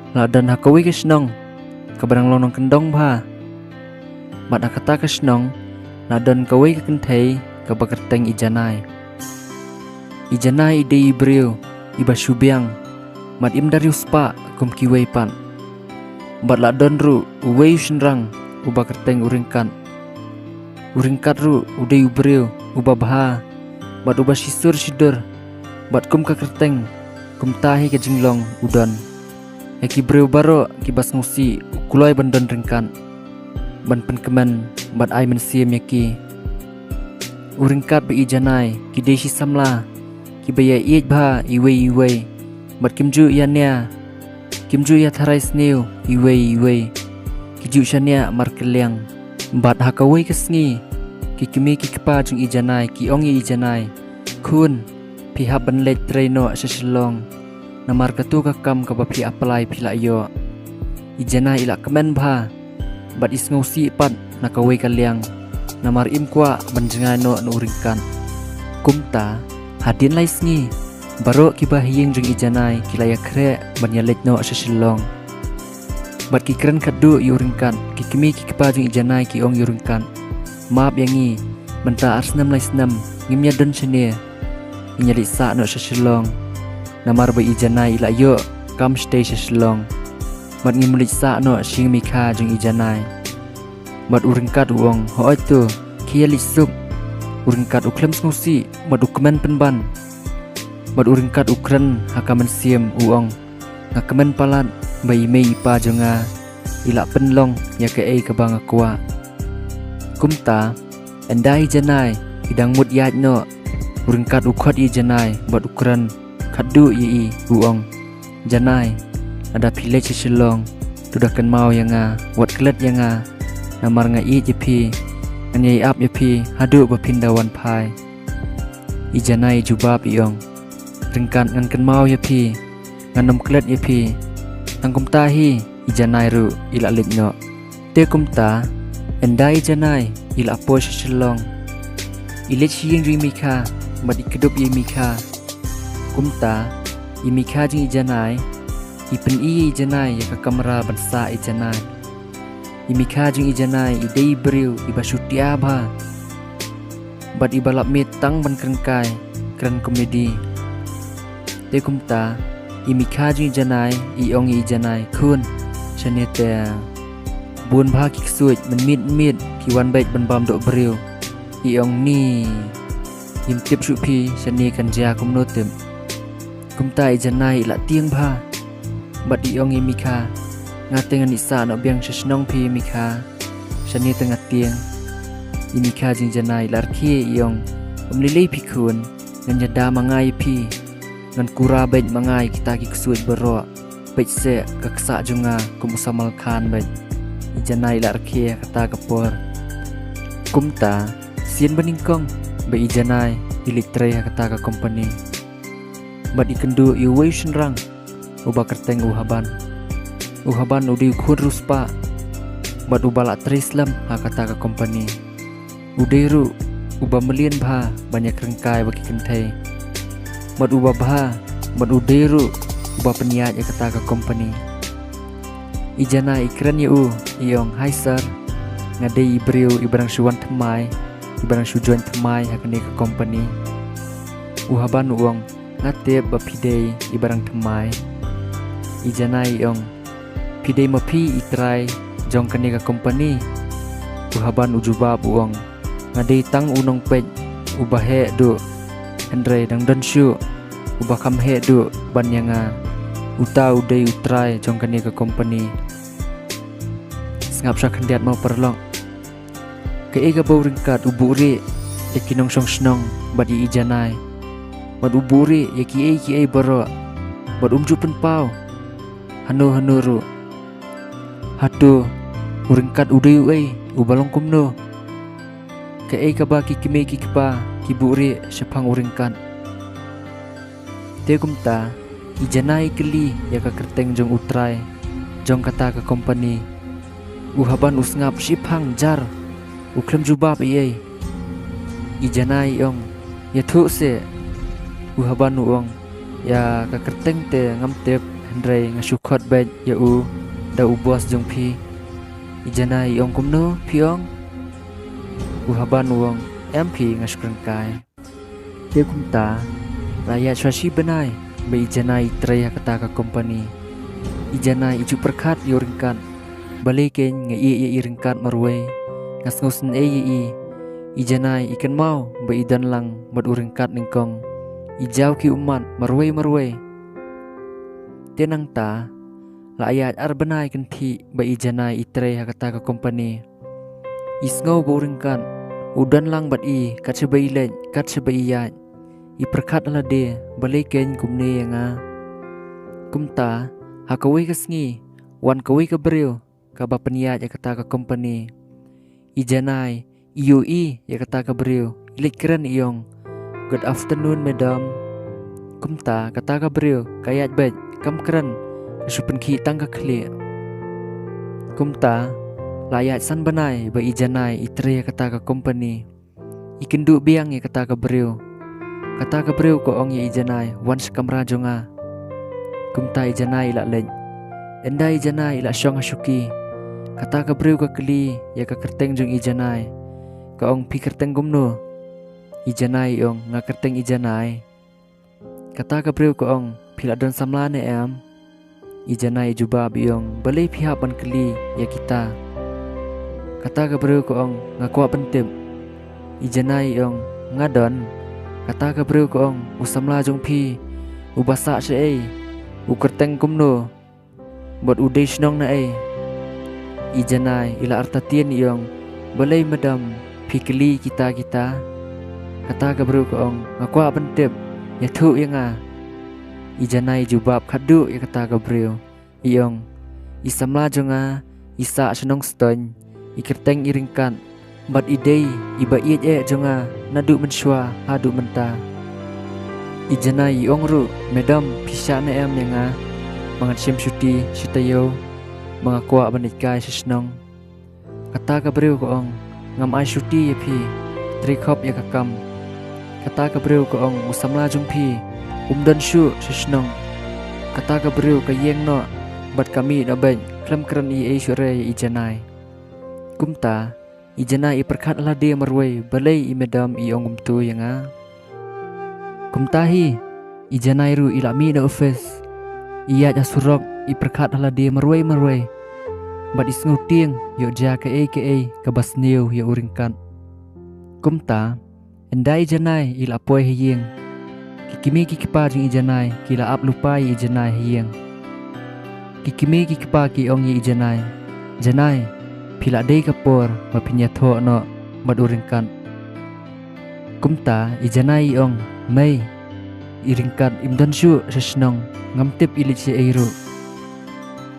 ladan hakawi kesnong kabarang lonong kendong bha mat akata kesnong ladan kawi kentei kabakerteng ijanai ide ibriu iba syubiang mat im dari uspa kum kiwei pan bat ladan ru uwei shinrang uba kerteng uringkat ru ude ibriu uba bha bat uba shidur bat kum kakerteng kum tahi ke jinglong udan eki breu baro kibas ngusi kuloi bandon ringkan ban penkemen bat ai mensiam yaki uringkat be ijanai ki deshi samla ki baya iej bha iwe bat kimju ya tharai sneu iwe ki ju shania markeliang bat hakawai kesngi ki kimi ki kpa jung ijanai ki ongi ijanai kun pihak banlet traino seselong namar katu kakam kabapi apply pila yo ijana ila kemen bha bat isngausi pat nakawai kaliang namar imkwa banjengano nuringkan kumta hadin laisngi baro kiba hiyeng jeng ijanai kilaya kre banyalet no seselong bat kikren kadu yuringkan kikimi kikpa jeng ijanai ki ong yuringkan maap yangi benta arsnam laisnam ngimnya don sene inyali sa no seselong namar ba ijanai ila yo kam stay seselong mat ngimulit sa no sing mikha jeng ijanai mat uringkat uong ho itu kia lisuk uringkat uklem snusi mat ukmen penban mat uringkat ukren hakaman siem uong ngakamen palat bai mei pa jonga ila penlong ya ke ei kabang akwa kumta endai janai idang mut yat no uringkat ukhot ijanai mat ukren kadu yi uong janai ada pilih seselong tudakan mau yanga wat kelet yanga namar nga i jepi anyai ap yepi hadu bapindawan pai ijanai jubab iong ringkan ngan mau yepi nganom kelet yepi tangkum tahi ijanai ru ila litno te kumta endai janai ila po seselong ilit siyeng rimika mat ikedup yemika kumta imika jing ijanai ipen ijanai ya kamera bansa ijanai imika jing ijanai idei briu iba syutia bha bat ibalap metang ban krengkai keren komedi te kumta imika jing ijanai iong ijanai kun chanete bun bha kiksuit menmit kiwan bait ban bam dok briu iong ni imtip shupi chani kanja kumnotem kumta ijanai ila tieng bha bat iong imika ngatengan isa no biang sesnong pi mika shani tengah tieng imika jing janai larki iong umlilei pikun ngan jada mangai pi ngan kura bait mangai kita ki ksuit bero bait se kaksa junga kumusamal khan bait ijanai larki kata kapor kumta sien beningkong be ijanai ilitre kata ka company bat ikendu iwei shenrang uba kerteng uhaban udi khun ruspa bat ubala trislam hakata ka company uderu uba melian bha banyak rengkai bagi kentai bat uba bha bat uderu uba peniat ya kata ka company ijana ikren yu iong hai sir ngadei ibriu ibarang suwan temai ibarang sujuan temai hakane ka company uhaban uong ngate bapidei ibarang temai ijanai iong pidei mapi itrai jong kane ka company uhaban ujubab uong ngadei tang unong pej ubahe du andre dang danshu ubakam he du banyanga uta udei utrai jong kane ka company ngap sya khandiat mau perlong ke ega bauringkat uburi yakinong song snong badi ijanai bad uburi yaki ei baro bad umjupen pau hanu ru hatu uringkat udeu ei ubalong kumno ke ei kaba kikime kikpa kiburi sepang uringkat te kumta ijanai keli yaka kerteng jong utrai jong kata ka company uhaban usngap sipang jar uklem jubab ei ijanai ong ya thu se uhaban uong ya ka kerteng te ngam tep Hendrai ngasukot bed ya da bos jong pi ijana iong kumno piong haban wong MP ngaskrengkai dia kumta rakyat swasi benai ba ijana itraya kata ka company ijana iju perkat yoringkan balikin ngai iringkat marway ngasngusen ijana ikan mau ba idan lang bad uringkat ningkong ijau ki umat marway tenang ta rakyat arbenai kenti ba ijana itraya kata ka company isngau ba uringkan udan lang bat kat sebai len kat sebai yat perkat ala de balikin kumne nga kumta hakawai kasngi wan kawai ka beriu ka ba peniat ya kata ka company ijanai ya kata ka beriu ilik keren iong good afternoon madam kumta kata ka beriu kayat bet kam keren supen ki tang ka khle kumta layat san banai ba ijanai itre kata ka company ikendu biang ya kata ka beriu ko ong ya ijanai once kamra jonga kumta ijanai la len enda ijanai la syong asuki kata ka beriu ka kli ya ka kerteng jong ijanai ka ong pi kerteng gumno ijanai ong nga kerteng ijanai kata ka beriu ko ong pila don samlane ijanai juba biong balai pihak ban kli ya kita kata ka beriu ko ong nga kwa pentim ijanai ong ngadon kata ka beriu ko ong usamla jong pi ubasa se ukerteng kumno bot udai snong na ijanai ila artatien iong balai madam pikeli kita kata ka beriu ko ong nga kwa pentim ya thu nga ijanai jubab khadu ya kata ka beriu iong isamla jonga isa snong ston ikerteng iringkan bat idei iba iet jonga nadu menshwa hadu menta ijanai ongru madam pisha na nga mangat sim syuti sitayo mga kwa banikai sisnong kata ka beriu ko ong ngam ai syuti pi trikop ya kakam kata ka beriu ko ong usamla jumpi umdan syu sisnong kata ka beriu ka yeng no bat kami na ben klam kran syure ijanai kumta ijanai perkat ala dia marway balai madam ong gumtu nga kumtahi ijanai ru ilami na office iya ja surok perkat ala dia marway bat isnguting yo ja ka kabasniu ya uringkan kumta endai ijanai ila poy hiyeng kikimi kikipa jing ijanai kila ap lupai ijanai hiyeng kikimi kikipa ki ong ijanai janai pila dei kapor mapinya tho no maduringkan kumta ijanai ong mai iringkan imdan syu sesnong ngamtip ilich eiru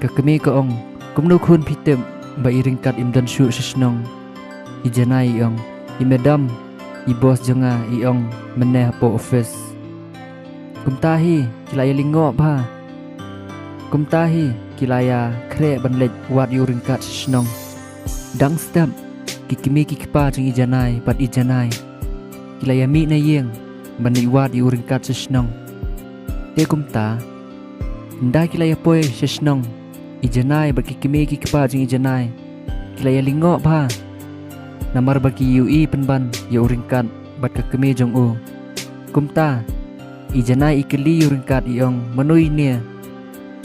kakemi ko ong kumno khun pitem ba iringkat imdan syu sesnong ijanai ong imedam ibos jonga iong meneh po office kumtahi kilaya lingo ba kumtahi kilaya kre banlej wat iringkat sesnong dang step kikimi kikipa jing ijanai bat ijanai kilayami na yeng baniwat iuringkat sesnong te kumta nda kilaya poy sesnong ijanai bat kikimi kikipa jing ijanai kilaya lingo ba namar bagi penban ya uringkat bat kakimi jong kumta ijanai ikeli uringkat iong menui nia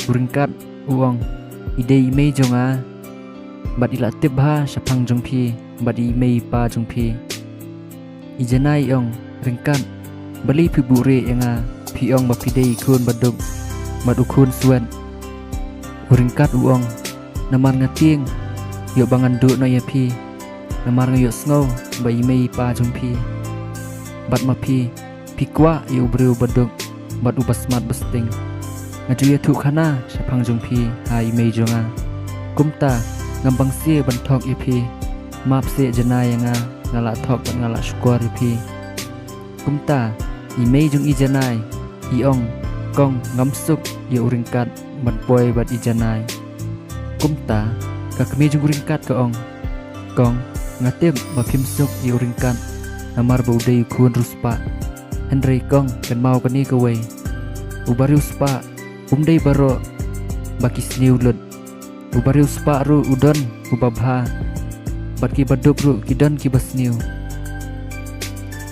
uringkat uong idei mei jonga bat ila tibha sapang jongpi bat i mei pa jongpi ijanai ong ringkan bali pibure nga piong bapidei kun baduk madukun suan uringkat uong namar ngating yo bangan du no yapi namar ngayo sngo ba i mei pa jongpi bat mapi pikwa yo breu baduk bat ubasmat besting ngajuya thu khana sapang jongpi hai mei jonga kumta ngambang sia bantok ipi map se janai nga ngala thok ban ngala syukur ipi kumta imei jung ijanai iong kong ngamsuk ya uringkat ban poi bat ijanai kumta kakmi jung uringkat ka ong kong ngatip bapimsuk ya uringkat namar baudai kun ruspa Henry kong kan mau kani kawai ubari uspa umdai baro baki sniu lut ubariu spa ru udon ubabha bat ki badup ru kidon ki basniu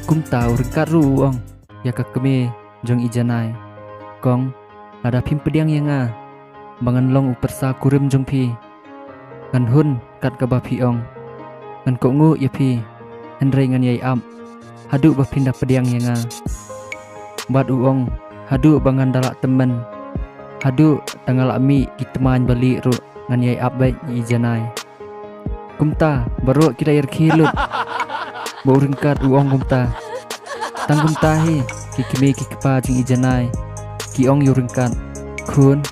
kumta urengkat ru uong yaka keme jong ijanai kong ada phim pediang yanga bangan long upersa kurim jong phi ngan hun kat ka ba phi ong ngan ko ngu ya phi henrei ngan yai am hadu ba pindah pediang yanga bat uong hadu bangan dalak temen hadu tangal mi kitman bali ru ngan yai ab bai ijanai kumta baru kita air khilut bo ringkat uong kumta tang kumta hi kikime kikpa jing ijanai ki ong yuringkat kun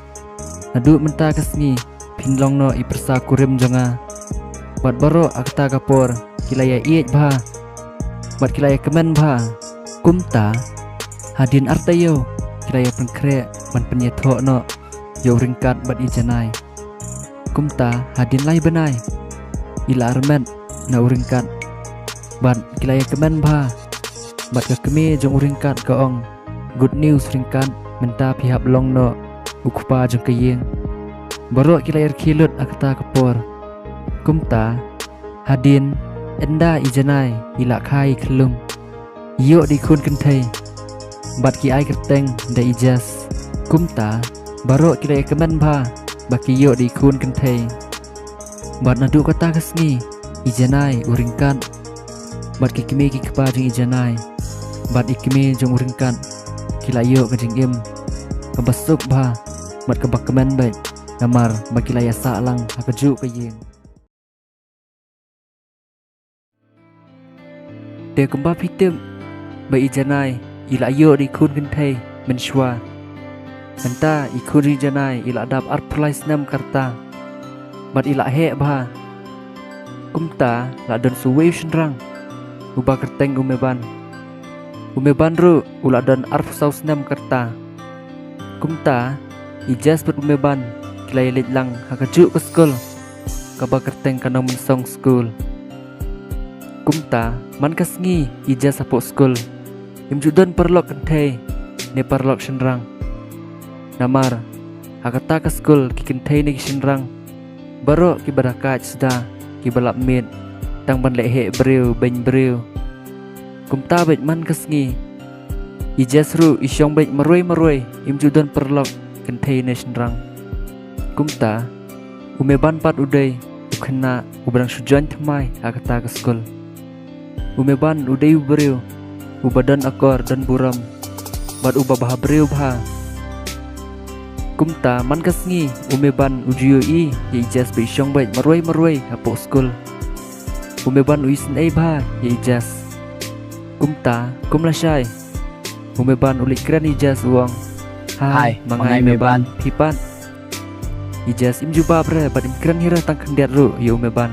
hadu menta kasni pinlong no ipersa kurim jonga bat baru akta kapor kilaya iet bha bat kilaya kemen bha kumta hadin artayo kilaya pengkre man penyetho no yo ringkat bat ijanai kumta hadin lai benai ila armet na uringkat bat kilaya kemen bha bat ka keme jong uringkat ka ong good news ringkat menta pihak long no ukpa jong kayeng baru kilaya khilut akta kapor kumta hadin enda ijanai ila khai khlum yo di khun kenthai bat ki ai kerteng da ijas kumta baru kilaya kemen bha baki yo di khun kenthai bat nadu kata kasni ijanai uringkat bat ki kime ki kpa jing ijanai bat ikime jong uringkat kilayo ka jing im kabasuk bha bat ka bakmen bai namar bakilaya salang hakaju kayeng de kumba pitem bai ijanai ila yo di khun kenthai menshwa anta ikun ijanai ila dap art plais nam karta bat ila he bha kumta la don suwe shinrang uba kerteng umeban ru ula don art saus nam karta kumta ijas bet umeban kilai litlang hakaju ke skul kaba kerteng kanong mensong skul kumta man kasngi ijas apok skul imjudon perlok kenthai ne perlok shinrang namar hakata ke skul ki kenthai ne shinrang baro ki barakat sda ki balap mit tang ban lehe breu ben breu kumta bet man kasngi ijas ru isyong bet maroi imjudon perlok kenthai ne shinrang kumta umeban pat udai ukhna ubrang sujan thmai hakata ke skul umeban udai ubreu ubadan akor dan buram bat ubah breu bha kumta man kasngi umeban ujiyo i ijas be isyong bet maroi apok skul umeban uisin ai bha ijas kumta kumlasai umeban ulik keren ijas uang hai mangai meban pipan ijas imjuba bre bat imkren hira tang kendiat ru yo umeban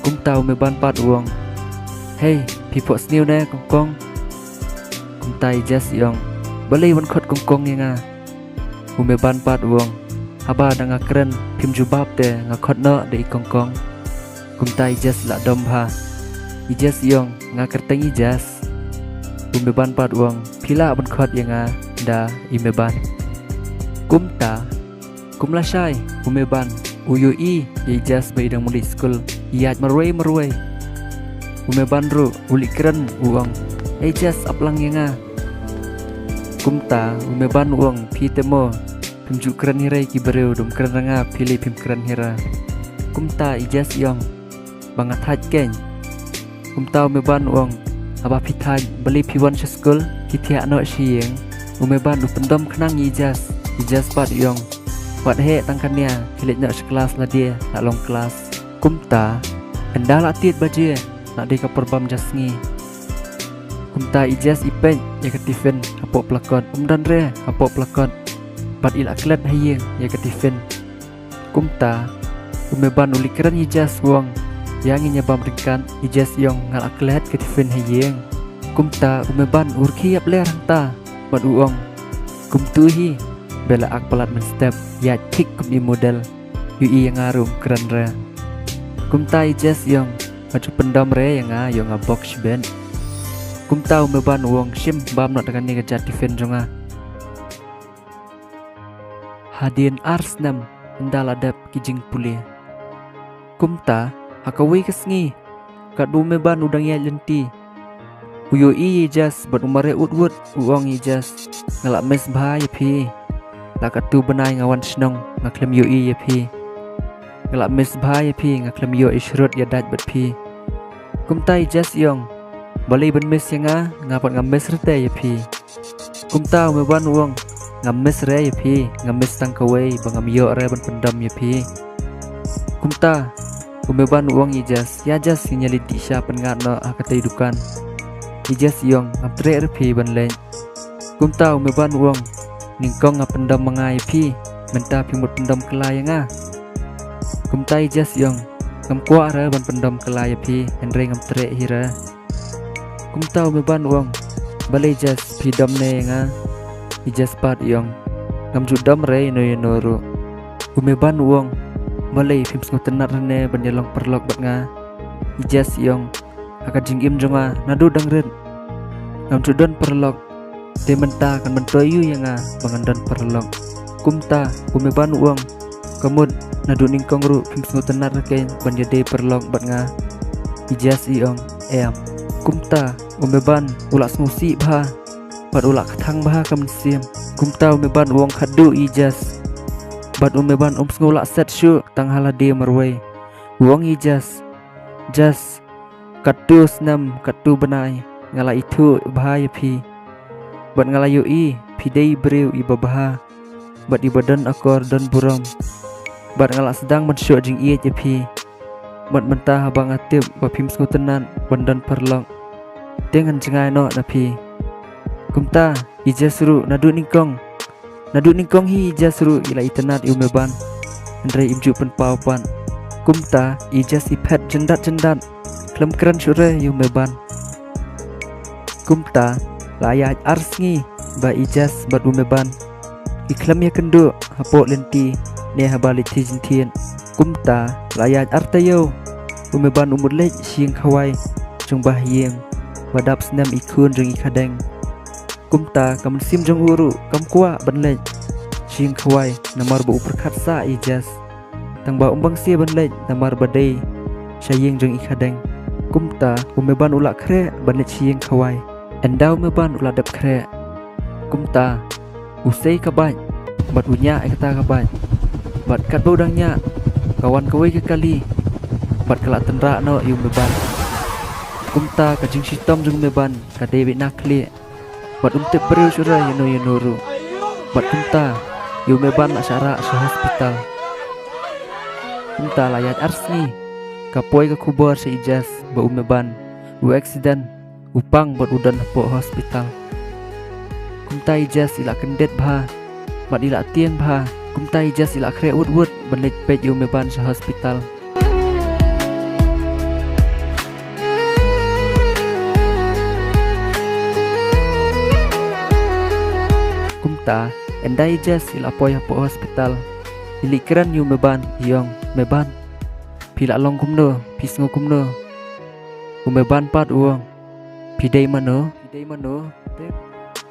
kumta umeban pat uang hey pipo sniu ne kongkong kumta ijas yong balai wan khot kongkong nga umeban pat uang haba danga kren pimjubab te ngakhot no de kongkong kumta ijas la dom bha ijas yong nga kerteng ijas umeban pat uang pila ban khot yanga da imeban kumta kumlasai umeban uyui ijas baidang muli skul iat maroi umeban ru uli keren uang ijas aplang yanga kumta umeban uang pitemo pimju keren hirai ki bereu dum keren ranga pilih pim keren hira kumta ijas yong bangat haj keng kumta umeban uang aba pitaj beli piwan skul kitia no sieng umeban du pendom kenang ijas pat yong pat he tangkania kilit nak sekelas la dia nak long kelas kumta enda la tiet baje nak di kaperbam jasngi kumta ijas ipeng ya ketifen apok pelakon umdan re apok pelakon pat ila klet hayeng ya ketifen kumta umeban uli keren ijas wong yang nyebam ringkan ijas yong ngal aklet ketifen hayeng kumta umeban urki ap ler ta bat uong kumtuhi bela ak pelat men step ya tik kum di model ui yang arum keren re kumta ijas yong maju pendam re yang yong box band kumta umeban uong sim bam nak dengan ni kejat tifen jonga hadin arsnam endal adap kijing pulih. Kumta hakawi kesngi kat bume ban udang ya lenti. Uyo i jas bat umare utwut uong i jas ngalak mes bahaya pi. Lakat tu benai ngawan senong ngaklem yo i ya pi. Ngalak mes bahaya pi ngaklem yo ishrut ya dat bat pi. Kumta i jas yong balai ben mes yang ngapat ngames rete ya pi. Kumta ume ban uong ngames re ya pi ngames tangkawai bangam yo re ban pendam ya pi. Kumta umeban uang ijas ya jas sinyali tisha pengatno akatai dukan ijas yong aptre repi ban len. Kumta umeban uang ningkong ngapendam mengai pi menta pimut pendam kelaya nga. Kumta ijas yong ngamkwa re ban pendam kelaya pi endre ngamtre hira. Kumta umeban uang balai jas pi dam ne nga ijas pat yong ngamjudam re no yenoru. Umeban uang balai film sku tenar ne banyalong perlok bat nga ijas yong akan jingim jonga nadu dangren ngam cudon perlok de menta kan mentoyu yang bangandan perlok. Kumta umeban uang kamud nadu ningkong ru film sku tenar ke banyade perlok bat nga ijas yong Kumta umeban ulak smusi bah bat ulak katang bah kam sim. Kumta umeban uang khadu ijas bat umeban ngulak set syu tang halade marwai uang ijas jas katu senam katu benai ngala itu bahaya pi bat ngala yo i pidai breu i babaha bat i badan akor dan buram bat ngala sedang mensyu jing i je pi bat mentah abang atip ba pim sku tenan bandan perlong dengan jengai no na pi. Kumta ijas ru nadu ningkong hi ijas ru ila itenat umeban andre imju pen paupan. Kumta ijas ipet jendat klem keren syure umeban. Kumta layat arsngi ba ijas bat umeban iklem ya kendu hapok lenti ne habalit tijintien. Kumta layat artayo umeban umurlej siang khawai jong bahyeng badap senam ikun jong ikadeng. Kumta kam sim jong uru kam kwa banlej siang khawai namar ba uperkat sa ijas tang ba umbang sia banlej namar badai syayeng jong ikadeng. Kumta umeban ulak kre banlej siang khawai endau umeban ulak dap kre. Kumta usai kabai bat unya kata kabai bat kat baudangnya kawan kawai ke kali bat kelak tenra no umeban. Kumta kajing sitom jong umeban kadai bit nakli bat umtep beriu syura yenuru bat kumta umeban asyara sa hospital. Kumta layat arsni kapoi ke kubur sa ijas ba umeban u accident upang bat udan po hospital. Kumta ijas ila kendet bah bat ila tien bah. Kumta ijas ila kre ud banlej pej umeban sa hospital. Kumta endai jas ila poy po hospital ili keren umeban yong meban pila long kumno pisngo kumno umeban pat uang pidai mano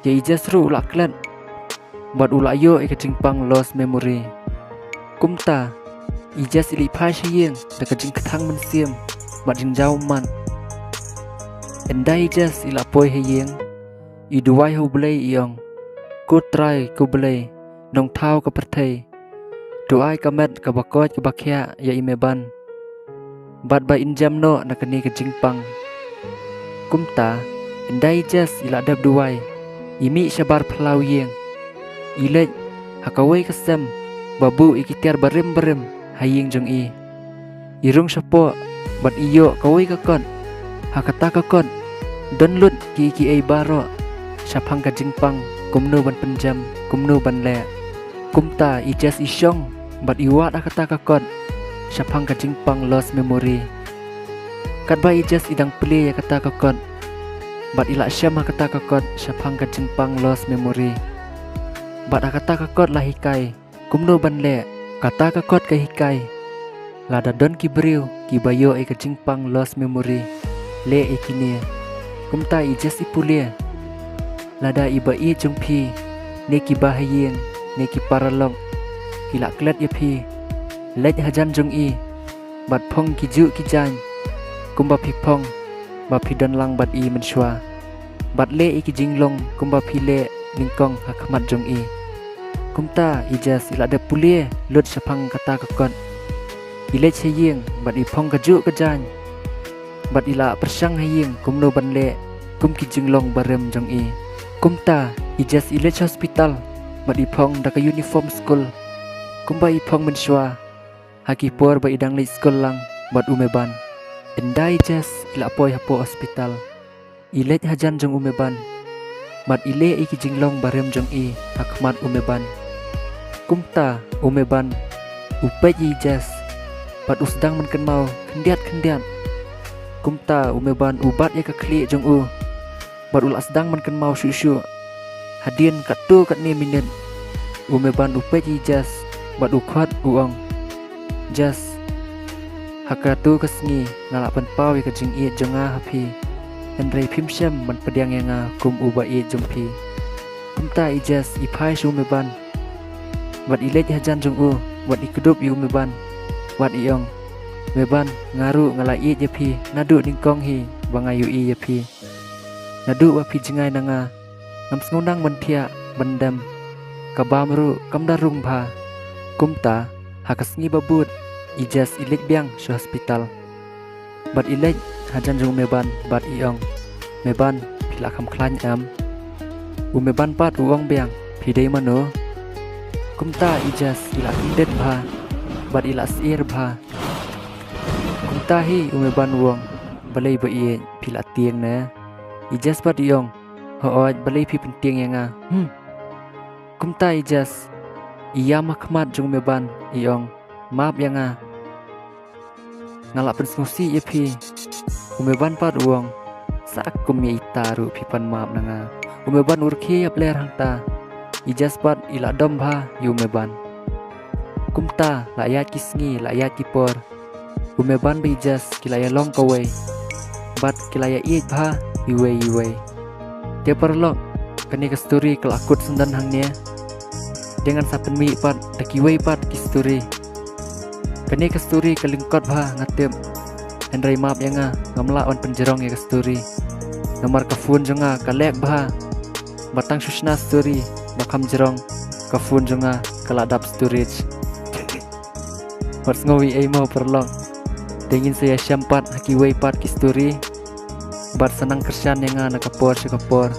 ya ijas ru ulak klan bat ulak yo ikacingpang lost memory. Kumta ijas ili pai syeng dekajing ketang mensiam bat jinjau man endai ijas ila poy heyeng iduai hu blai yong ku try ku belai nong thau ka perthai doai ka met ka bakoj ka bakhya ya imeban bat ba injam no nakani ka jingpang. Kumta endai jas ila dab duai imi syabar plau yeng ilej hakawai kasem babu ikitiar barem hayeng jong i irung syapo bat iyo kawai ka kon hakata ka kon don lut ki ai baro syapang ka jingpang kumno ban penjam kumno ban le. Kumta ijas isyong bat iwat akata kakot syapang ka jingpang lost memory kat ba ijas idang peli kata kakot bat ila syam akata kakot syapang ka jingpang lost memory bat akata kakot lah hikai kumno ban le kata kakot ka hikai lada don ki beriu ki bayo ka jingpang lost memory le ikini. Kumta ijas ipulia lada iba i jongpi neki bahayeng neki paralong kila klet ya phi lech hajan jong i bat phong ki ju ki jan kumba phi phong ba phi dan lang bat i men shwa bat le i ki jinglong kumba phi le ningkong hakmat jong i kumta ijas ila de pulie lut sapang kata kakon ile cheyeng bat i phong ka ju ka jan bat ila persang hayeng kumno ban le kum ki jinglong barem jong i kumta ijas ile hospital bat i phong da ka uniform school kumba i phong men shwa haki por ba idang le school lang bat umeban endai jas ila poi hapo hospital ile hajan jong umeban bat ile i ki jinglong barem jong i hakmat umeban kumta umeban upeji jas bat usdang men kenmau kendiat kumta umeban ubat ya kakli jong u bat ulas dang men kenmau shu hadien katu kat ni minit umeban upeji jas bat ukwat uong jas hakatu kasngi ngalak penpau ya kajing i jonga hapi Andrei pimsyam man pediang yang kum ubai jumpi kumta ijas ipai shu umeban wat ilej hajan jong u wat ikudup yu meban wat iong meban ngaru ngalai jepi nadu ningkong hi bangayu i jepi nadu wapi jengai nanga ngam ngundang mentia bendam kabamru kamdarung bha kumta hakasngi babut ijas ilej biang su hospital bat ilej hajan jong meban bat iong meban pila kam klan am umeban pat uong biang pidei mano kumta ijas ila indet bha bat ila sir bha kumta hi umeban wong balai ba ie pila tieng na ijas bat iong hooj balai pi penting yang kumta ijas iya makmat jong meban iong maaf yang ngalak pensmusi ye pi umeban pat wong sak kum ye itaru pi pan maaf nanga umeban urki ya player hangta ijas bat ila dom bha yu meban kumta layat kisngi layat kipor umeban be ijas kilaya long kawai bat kilaya i bha yuwe dia perlok kani ke story kelakut sendan hangnya dengan sapen mi pat dakiwei pat ki story kani ke story kelingkot bha ngatem Andrei map yang ngamla on penjerong ya ke story nomor kafun jonga kalek bha batang susna story bakam jerong kafun jonga kaladap storage What's ngowi ay mo perlong dingin saya syampat hakiway pat ki story bat senang kersan yang nakapor sekapor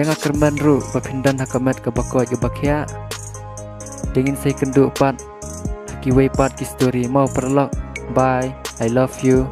yang kerban ru bapindan hakamet kabako jebakya dingin saya kendu pat hakiway pat ki story mau perlong bye I love you